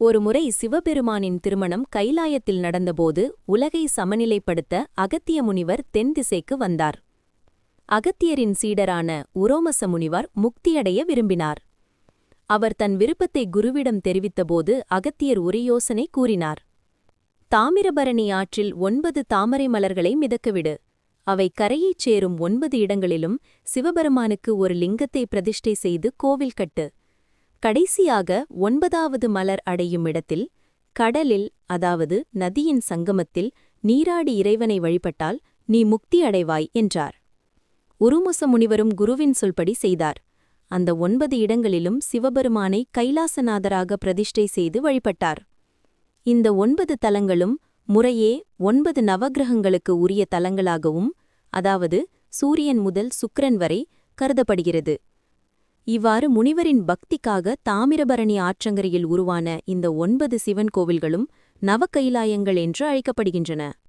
ஒருமுறை சிவபெருமானின் திருமணம் கைலாயத்தில் நடந்தபோது உலகை சமநிலைப்படுத்த அகத்திய முனிவர் தென் திசைக்கு வந்தார். அகத்தியரின் சீடரான உரோமச முனிவர் முக்தியடைய விரும்பினார். அவர் தன் விருப்பத்தை குருவிடம் தெரிவித்தபோது அகத்தியர் ஒரு யோசனை கூறினார். தாமிரபரணி ஆற்றில் 9 தாமரை மலர்களை மிதக்கவிடு. அவை கரையைச் சேரும் 9 இடங்களிலும் சிவபெருமானுக்கு ஒரு லிங்கத்தை பிரதிஷ்டை செய்து கோவில் கட்டு. கடைசியாக 9வது மலர் அடையும் இடத்தில் கடலில், அதாவது நதியின் சங்கமத்தில் நீராடி இறைவனை வழிபட்டால் நீ முக்தி அடைவாய் என்றார். உருமுச முனிவரும் குருவின் சொல்படி செய்தார். அந்த 9 இடங்களிலும் சிவபெருமானை கைலாசநாதராக பிரதிஷ்டை செய்து வழிபட்டார். இந்த 9 தலங்களும் முறையே 9 நவக்கிரகங்களுக்கு உரிய தலங்களாகவும், அதாவது சூரியன் முதல் சுக்கிரன் வரை கருதப்படுகிறது. இவ்வாறு முனிவரின் பக்திக்காக தாமிரபரணி ஆற்றங்கரையில் உருவான இந்த 9 சிவன் கோவில்களும் நவ கைலாயங்கள் என்று அழைக்கப்படுகின்றன.